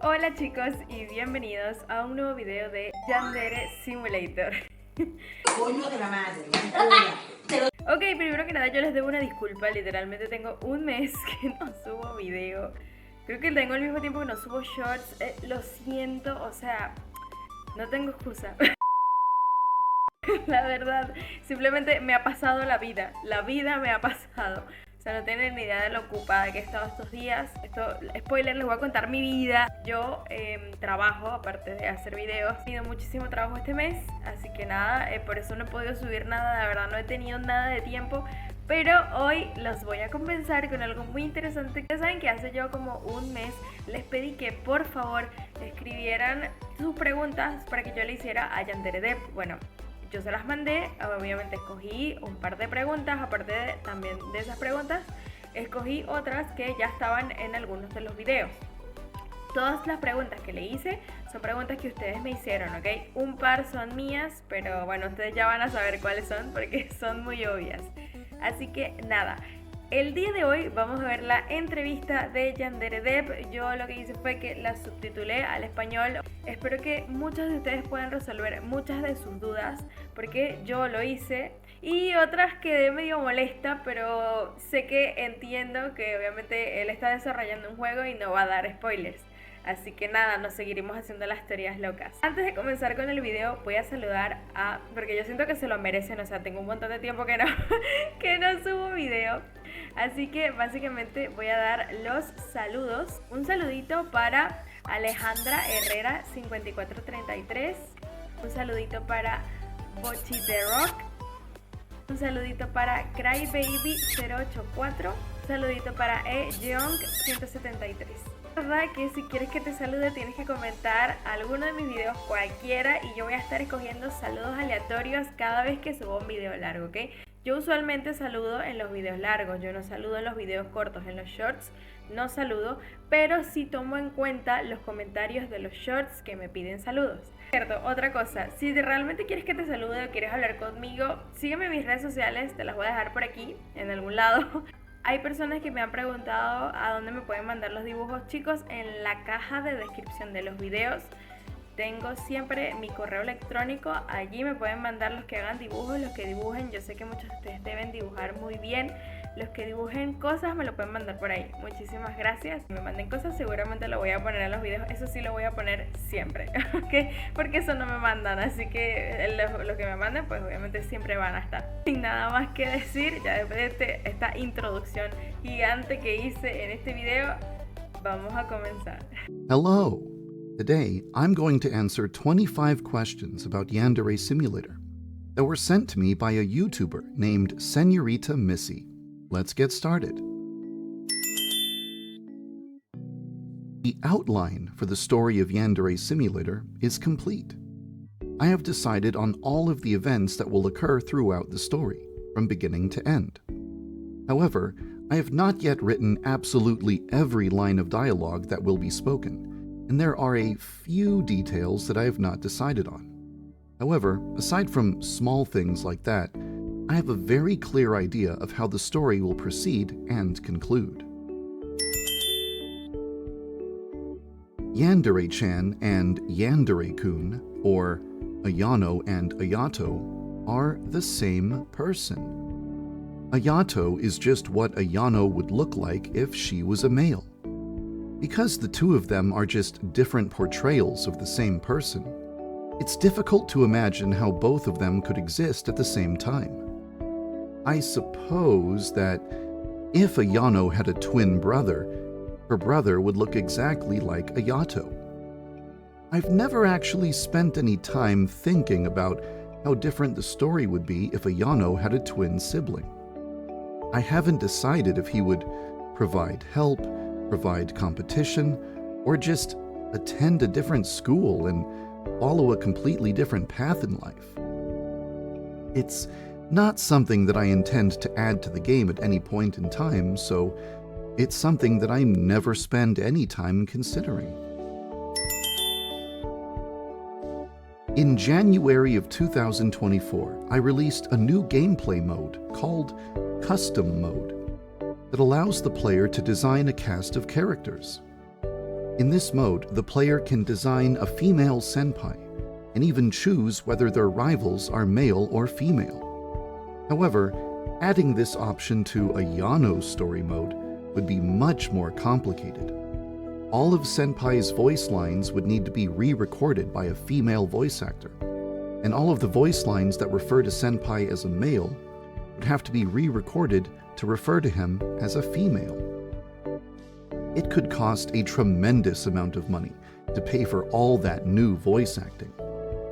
Hola chicos y bienvenidos a un nuevo video de Yandere Simulator. Coño de la madre. Ok, primero que nada yo les debo una disculpa, literalmente tengo un mes que no subo video. Creo que tengo el mismo tiempo que no subo shorts, lo siento, o sea, no tengo excusa. La verdad, simplemente me ha pasado la vida me ha pasado. O sea, no tienen ni idea de lo ocupada que he estado estos días. Esto, spoiler, les voy a contar mi vida. Yo trabajo, aparte de hacer videos. He tenido muchísimo trabajo este mes, así que nada, por eso no he podido subir nada. La verdad no he tenido nada de tiempo. Pero hoy los voy a compensar con algo muy interesante. Ya saben que hace yo como un mes les pedí que por favor escribieran sus preguntas para que yo le hiciera a YandereDev. Bueno, yo se las mandé, obviamente escogí un par de preguntas, aparte también de esas preguntas, escogí otras que ya estaban en algunos de los videos. Todas las preguntas que le hice son preguntas que ustedes me hicieron, ¿ok? Un par son mías, pero bueno, ustedes ya van a saber cuáles son porque son muy obvias. Así que nada, el día de hoy vamos a ver la entrevista de YandereDev. Yo lo que hice fue que la subtitulé al español. Espero que muchos de ustedes puedan resolver muchas de sus dudas, porque yo lo hice. Y otras quedé medio molesta, pero sé que entiendo que obviamente él está desarrollando un juego y no va a dar spoilers. Así que nada, nos seguiremos haciendo las teorías locas. Antes de comenzar con el video voy a saludar a... porque yo siento que se lo merecen, o sea, tengo un montón de tiempo que no subo video. Así que básicamente voy a dar los saludos. Un saludito para Alejandra Herrera 5433. Un saludito para Bochi The Rock. Un saludito para Crybaby 084. Un saludito para Young 173. Verdad que si quieres que te salude tienes que comentar alguno de mis videos, cualquiera, y yo voy a estar escogiendo saludos aleatorios cada vez que subo un video largo, ¿ok? Yo usualmente saludo en los videos largos, yo no saludo en los videos cortos, en los shorts no saludo, pero sí tomo en cuenta los comentarios de los shorts que me piden saludos. Cierto, otra cosa, si realmente quieres que te salude o quieres hablar conmigo, sígueme en mis redes sociales, te las voy a dejar por aquí, en algún lado. Hay personas que me han preguntado a dónde me pueden mandar los dibujos. Chicos, en la caja de descripción de los videos tengo siempre mi correo electrónico. Allí me pueden mandar los que hagan dibujos, los que dibujen. Yo sé que muchos de ustedes deben dibujar muy bien. Los que dibujen cosas me lo pueden mandar por ahí. Muchísimas gracias. Si me manden cosas seguramente lo voy a poner en los videos. Eso sí lo voy a poner siempre, ¿ok? Porque eso no me mandan. Así que los que me manden pues obviamente siempre van a estar. Sin nada más que decir, ya después de esta introducción gigante que hice en este video, vamos a comenzar. Hello! Today, I'm going to answer 25 questions about Yandere Simulator that were sent to me by a YouTuber named Senorita Missy. Let's get started. The outline for the story of Yandere Simulator is complete. I have decided on all of the events that will occur throughout the story, from beginning to end. However, I have not yet written absolutely every line of dialogue that will be spoken, and there are a few details that I have not decided on. However, aside from small things like that, I have a very clear idea of how the story will proceed and conclude. Yandere-chan and Yandere-kun, or Ayano and Ayato, are the same person. Ayato is just what Ayano would look like if she was a male. Because the two of them are just different portrayals of the same person, it's difficult to imagine how both of them could exist at the same time. I suppose that if Ayano had a twin brother, her brother would look exactly like Ayato. I've never actually spent any time thinking about how different the story would be if Ayano had a twin sibling. I haven't decided if he would provide help, provide competition, or just attend a different school and follow a completely different path in life. It's not something that I intend to add to the game at any point in time, so it's something that I never spend any time considering. In January of 2024, I released a new gameplay mode called Custom Mode that allows the player to design a cast of characters. In this mode, the player can design a female senpai and even choose whether their rivals are male or female. However, adding this option to a Yano story mode would be much more complicated. All of Senpai's voice lines would need to be re-recorded by a female voice actor, and all of the voice lines that refer to Senpai as a male would have to be re-recorded to refer to him as a female. It could cost a tremendous amount of money to pay for all that new voice acting,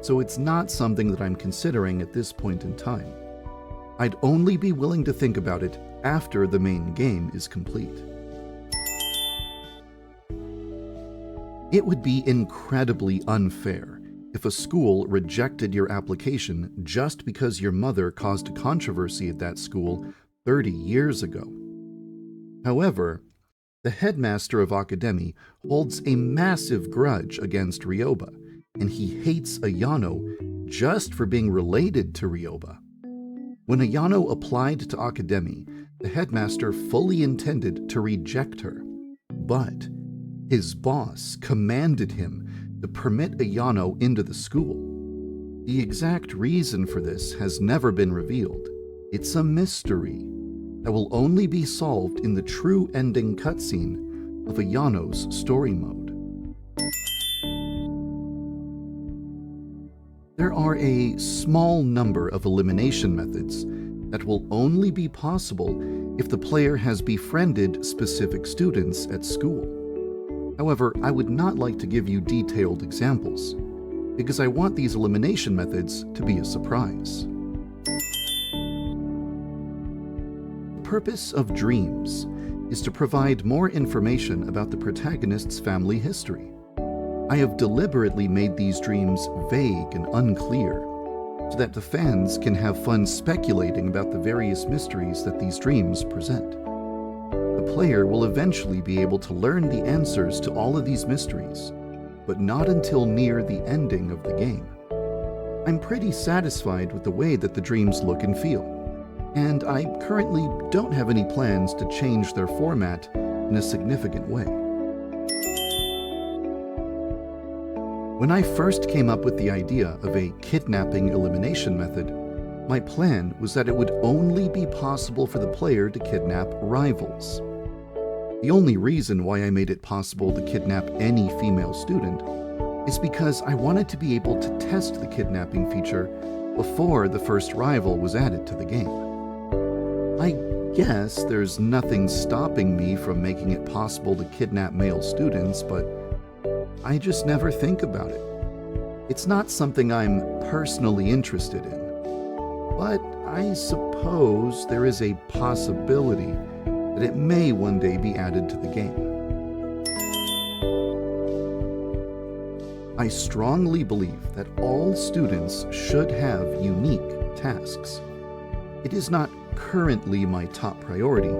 so it's not something that I'm considering at this point in time. I'd only be willing to think about it after the main game is complete. It would be incredibly unfair if a school rejected your application just because your mother caused a controversy at that school 30 years ago. However, the headmaster of Akademi holds a massive grudge against Ryoba, and he hates Ayano just for being related to Ryoba. When Ayano applied to Akademi, the headmaster fully intended to reject her, but his boss commanded him to permit Ayano into the school. The exact reason for this has never been revealed. It's a mystery that will only be solved in the true ending cutscene of Ayano's story mode. There are a small number of elimination methods that will only be possible if the player has befriended specific students at school. However, I would not like to give you detailed examples, because I want these elimination methods to be a surprise. The purpose of dreams is to provide more information about the protagonist's family history. I have deliberately made these dreams vague and unclear, so that the fans can have fun speculating about the various mysteries that these dreams present. The player will eventually be able to learn the answers to all of these mysteries, but not until near the ending of the game. I'm pretty satisfied with the way that the dreams look and feel, and I currently don't have any plans to change their format in a significant way. When I first came up with the idea of a kidnapping elimination method, my plan was that it would only be possible for the player to kidnap rivals. The only reason why I made it possible to kidnap any female student is because I wanted to be able to test the kidnapping feature before the first rival was added to the game. I guess there's nothing stopping me from making it possible to kidnap male students, but I just never think about it. It's not something I'm personally interested in, but I suppose there is a possibility that it may one day be added to the game. I strongly believe that all students should have unique tasks. It is not currently my top priority,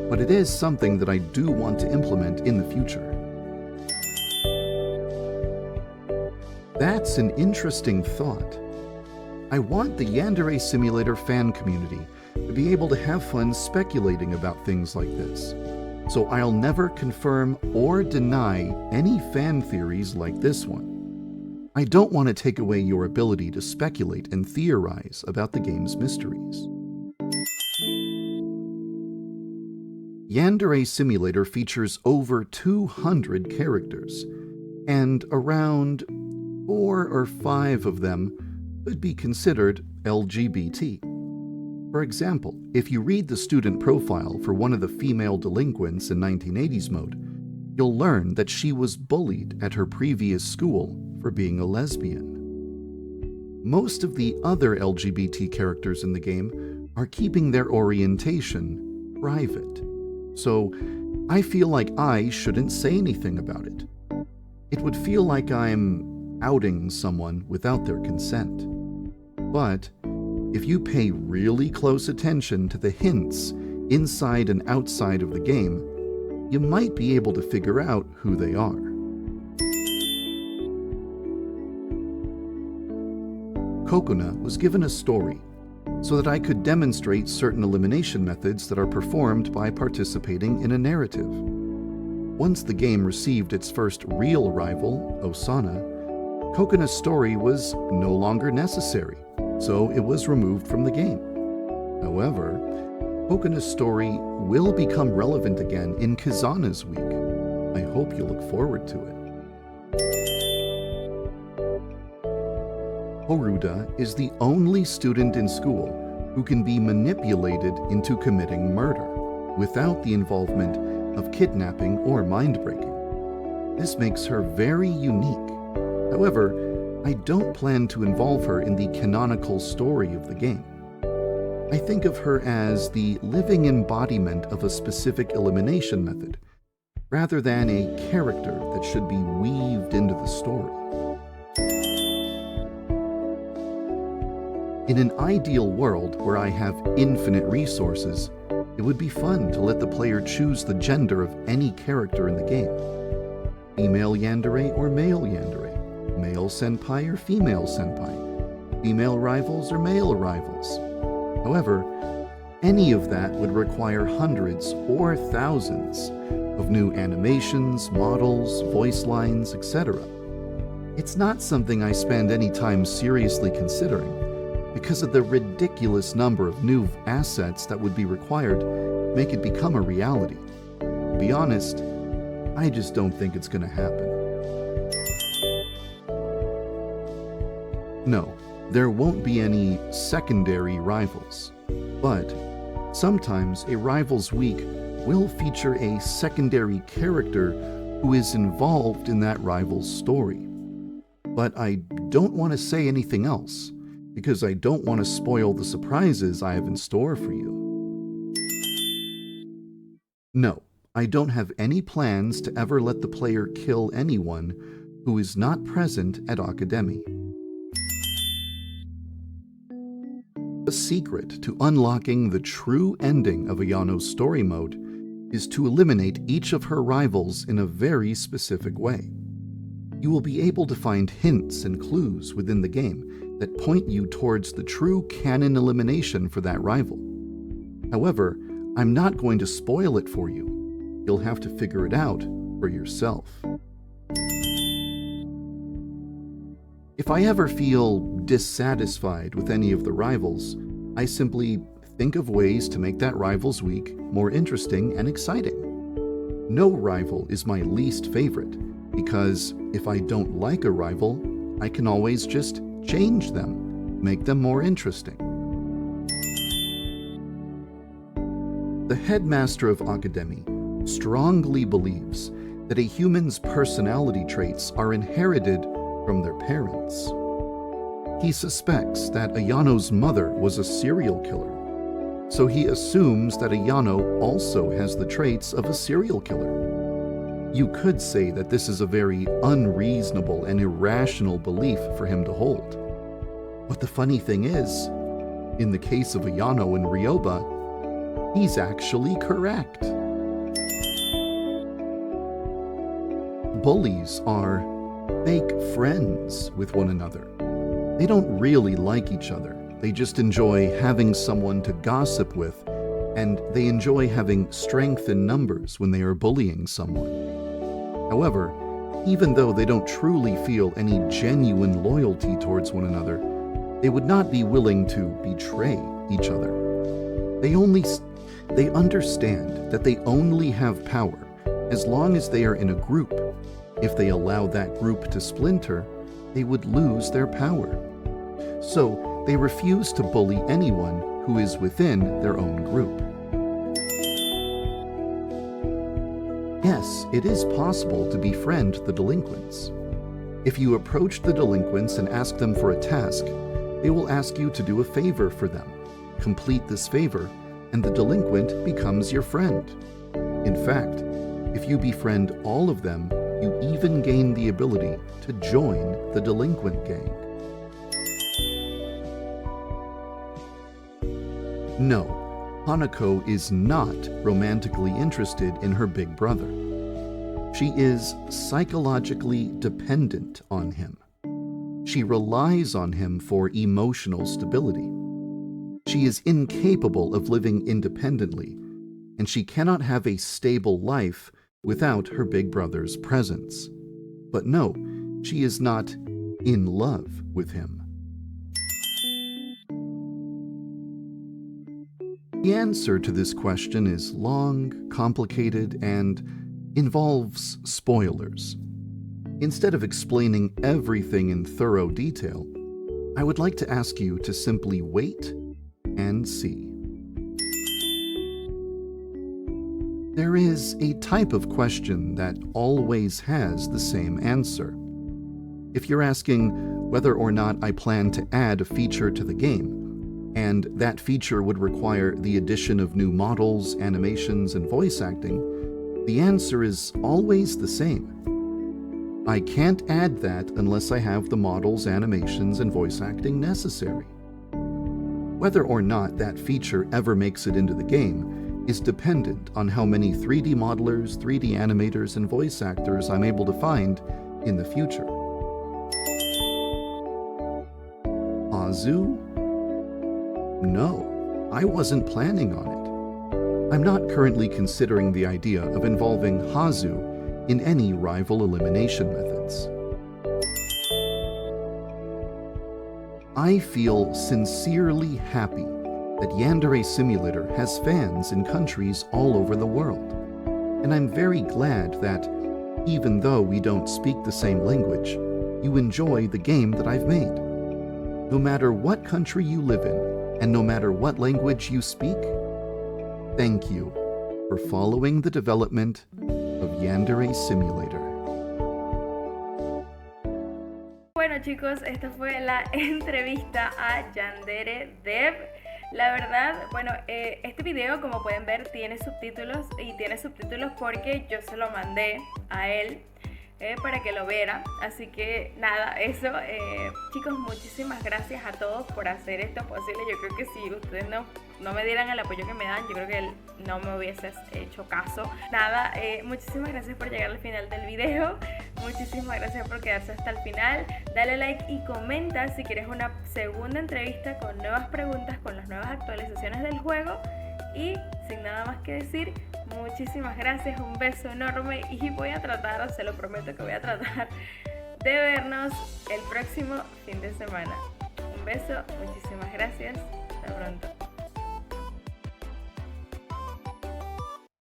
but it is something that I do want to implement in the future. That's an interesting thought. I want the Yandere Simulator fan community to be able to have fun speculating about things like this, so I'll never confirm or deny any fan theories like this one. I don't want to take away your ability to speculate and theorize about the game's mysteries. Yandere Simulator features over 200 characters, and around 4 or 5 of them could be considered LGBT. For example, if you read the student profile for one of the female delinquents in 1980s mode, you'll learn that she was bullied at her previous school for being a lesbian. Most of the other LGBT characters in the game are keeping their orientation private, so I feel like I shouldn't say anything about it. It would feel like I'm outing someone without their consent. But if you pay really close attention to the hints inside and outside of the game, you might be able to figure out who they are. Kokona was given a story so that I could demonstrate certain elimination methods that are performed by participating in a narrative. Once the game received its first real rival, Osana, Kokona's story was no longer necessary, so it was removed from the game. However, Kokona's story will become relevant again in Kizana's week. I hope you look forward to it. Horuda is the only student in school who can be manipulated into committing murder without the involvement of kidnapping or mind-breaking. This makes her very unique. However, I don't plan to involve her in the canonical story of the game. I think of her as the living embodiment of a specific elimination method, rather than a character that should be weaved into the story. In an ideal world where I have infinite resources, it would be fun to let the player choose the gender of any character in the game. Female yandere or male yandere, male senpai or female senpai, female rivals or male rivals. However, any of that would require hundreds or thousands of new animations, models, voice lines, etc. It's not something I spend any time seriously considering, because of the ridiculous number of new assets that would be required to make it become a reality. To be honest, I just don't think it's going to happen. No, there won't be any secondary rivals, but sometimes a Rivals Week will feature a secondary character who is involved in that rival's story. But I don't want to say anything else, because I don't want to spoil the surprises I have in store for you. No, I don't have any plans to ever let the player kill anyone who is not present at Academy. The secret to unlocking the true ending of Ayano's story mode is to eliminate each of her rivals in a very specific way. You will be able to find hints and clues within the game that point you towards the true canon elimination for that rival. However, I'm not going to spoil it for you. You'll have to figure it out for yourself. If I ever feel dissatisfied with any of the rivals, I simply think of ways to make that Rivals Week more interesting and exciting. No rival is my least favorite, because if I don't like a rival, I can always just change them, make them more interesting. The Headmaster of Academy strongly believes that a human's personality traits are inherited from their parents. He suspects that Ayano's mother was a serial killer, so he assumes that Ayano also has the traits of a serial killer. You could say that this is a very unreasonable and irrational belief for him to hold. But the funny thing is, in the case of Ayano and Ryoba, he's actually correct. Bullies are fake friends with one another. They don't really like each other. They just enjoy having someone to gossip with, and they enjoy having strength in numbers when they are bullying someone. However, even though they don't truly feel any genuine loyalty towards one another, they would not be willing to betray each other. They understand that they only have power as long as they are in a group. If they allow that group to splinter, they would lose their power. So they refuse to bully anyone who is within their own group. Yes, it is possible to befriend the delinquents. If you approach the delinquents and ask them for a task, they will ask you to do a favor for them. Complete this favor, and the delinquent becomes your friend. In fact, if you befriend all of them, you even gain the ability to join the delinquent gang. No, Hanako is not romantically interested in her big brother. She is psychologically dependent on him. She relies on him for emotional stability. She is incapable of living independently, and she cannot have a stable life without her big brother's presence. But no, she is not in love with him. The answer to this question is long, complicated, and involves spoilers. Instead of explaining everything in thorough detail, I would like to ask you to simply wait and see. There is a type of question that always has the same answer. If you're asking whether or not I plan to add a feature to the game, and that feature would require the addition of new models, animations, and voice acting, the answer is always the same. I can't add that unless I have the models, animations, and voice acting necessary. Whether or not that feature ever makes it into the game is dependent on how many 3D modelers, 3D animators, and voice actors I'm able to find in the future. Azu? No, I wasn't planning on it. I'm not currently considering the idea of involving Hazu in any rival elimination methods. I feel sincerely happy that Yandere Simulator has fans in countries all over the world, and I'm very glad that, even though we don't speak the same language, you enjoy the game that I've made. No matter what country you live in, and no matter what language you speak, thank you for following the development of Yandere Simulator. Bueno chicos, esta fue la entrevista a YandereDev. La verdad, bueno, este video como pueden ver tiene subtítulos, y tiene subtítulos porque yo se lo mandé a él para que lo viera. Así que nada, eso, chicos, muchísimas gracias a todos por hacer esto posible. Yo creo que si ustedes no me dieran el apoyo que me dan, yo creo que no me hubieses hecho caso. Nada, muchísimas gracias por llegar al final del video. Muchísimas gracias por quedarse hasta el final. Dale like y comenta si quieres una segunda entrevista con nuevas preguntas, con las nuevas actualizaciones del juego. Y sin nada más que decir, muchísimas gracias, un beso enorme, y voy a tratar, se lo prometo que voy a tratar de vernos el próximo fin de semana. Un beso, muchísimas gracias, hasta pronto.